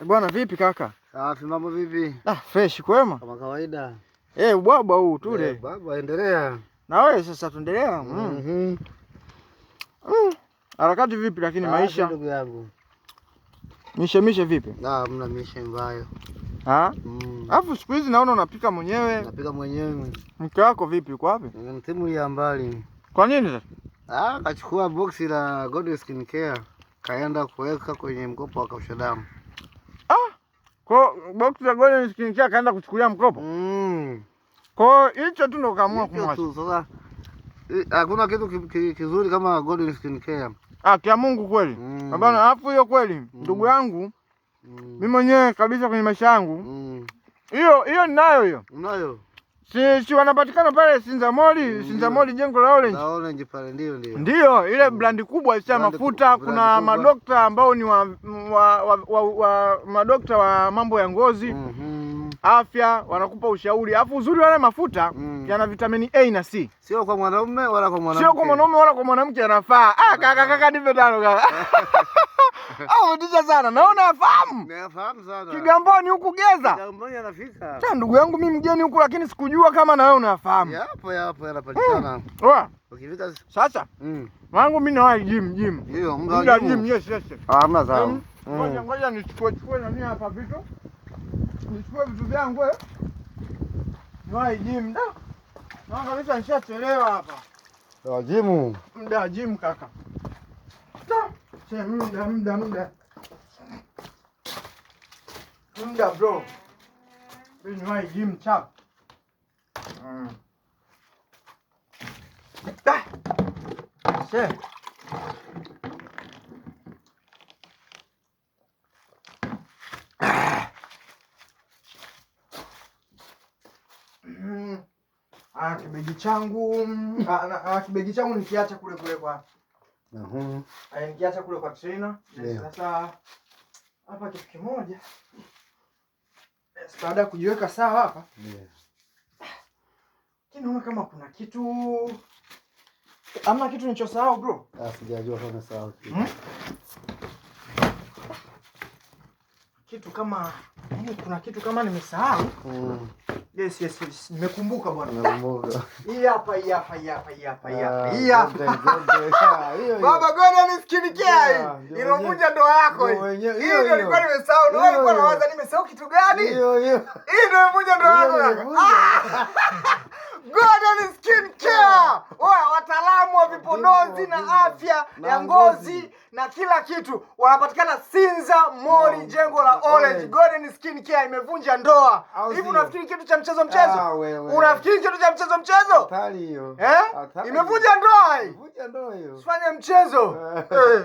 Bwana vipi kaka? Safi, mambo vipi? Fresh kwema? Kama kawaida. Bwabwa huu tule. Baba endelea. Na wewe sasa tuendelea. Harakati vipi lakini maisha? Ndugu yangu. Mishe vipi? Mna mishe mbaya. Alafu siku hizi naona unapika mwenyewe. Napika mwenyewe. Mke wako vipi? Uko wapi? Timu ya mbali. Kwa nini sasa? Kachukua boksi la God Skin Care. Kaenda kuweka kwenye mkopo wa kausha damu. Kwa boksi la God Skin Care kaenda kuchukulia mkopo? Kwa hicho tu ndo kaamua kumwacha. Sasa hakuna kitu kizuri kama God Skin Care. Kia Mungu kweli. Bwana, alafu hiyo kweli ndugu yangu. Mimi mwenyewe kabisa kwenye maisha yangu. Hiyo ninayo hiyo. Unayo? Si wanapatikana pale Sinza Mall jengo la Orange. La Orange pale ndio. Ndio, ile brandi kubwa ya mafuta, kuna madokta ambao ni madokta wa mambo ya ngozi. Afya, wanakupa ushauri. Alafu uzuri wale mafuta yana vitamini A na C. Sio kwa mwanaume wala kwa mwanamke. Sio kwa mwanaume wala kwa mwanamke yanafaa. Kaka nipe tano kaka. Ndicho sana. Naona afahamu. Nafahamu sana. Kigamboni huku Geza. Kigamboni anafika. Sasa ndugu yangu mimi mgeni huku lakini sikujua kama na wewe unafahamu. Yapo yanapatikana. Ukifika sasa. Wangu mimi na gym. Ndio, mga gym. Yes. Hamna sawa. Ngoja nichukue na mimi hapa vitu. Nichukue vitu vyangu Niwahi gym da. Naona kabisa nishachelewa hapa. Gym. Muda gym kaka. Muda bro. Mimi niwahi gym chap. Kibegi changu nikiacha kule kwa. Nikiacha kule kwa trainer. Sasa hapa kitu kimoja. Baada ya kujiweka sawa hapa. Kinaona kama kuna kitu. Ama kitu nilichosahau bro. Sijajua kama sawa. Kitu kama kuna kitu kama nimesahau. Yes. Nimekumbuka bwana. Nimekumbuka. Hii hapa. Baba God Skin Care hii. Ilovunja ndoa yako hii. Hiyo ndio nilikuwa nimesahau. Wewe ulikuwa unawaza nimesahau kitu gani? Hiyo. Hii ndio imevunja ndoa yako. God Skin Care. Wataalamu wa vipodozi na afya ya ngozi na kila kitu wanapatikana Sinza Mall jengo la Orange. God Skin Care imevunja ndoa. Hivi unafikiri kitu cha mchezo? Unafikiri kitu cha mchezo? Hatari hiyo. Imevunja ndoa hii. Vunja ndoa hiyo. Usifanye mchezo.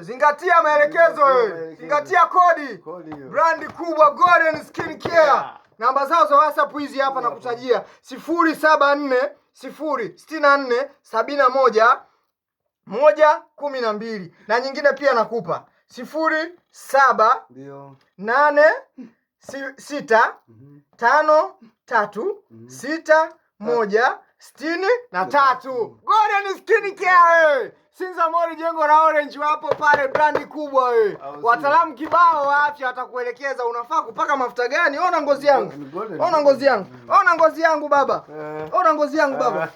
Zingatia maelekezo Zingatia kodi. Brandi kubwa God Skin Care. Namba zao za WhatsApp hizi hapa nakutajia 074 064 71 112 na nyingine pia nakupa 07 8 6 5 3 6 1 63. God Skin Care Sinza Mall jengo la Orange wapo pale brandi kubwa Wataalamu kibao wa afya watakuelekeza unafaa kupaka mafuta gani. Ona ngozi yangu. Ona ngozi yangu baba. Ona ngozi yangu baba.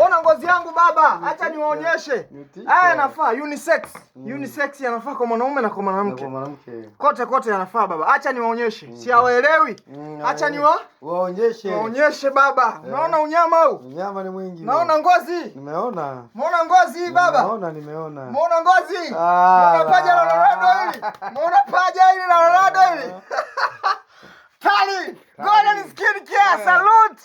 Ona ngozi yangu baba. Acha niwaonyeshe. Haya yanafaa unisex. Unisex yanafaa kwa mwanaume na kwa mwanamke. Kote yanafaa baba. Acha niwaonyeshe. Si hawaelewi. Acha waonyeshe baba. Unaona unyama huu? Unyama ni mwingi. Naona ngozi. Nimeona. Muona ngozi baba. Nimeona. Muona ngozi. Muona paja la Ronaldo hili. Muona paja hili la Ronaldo hili. Tali. God Skin Care salute.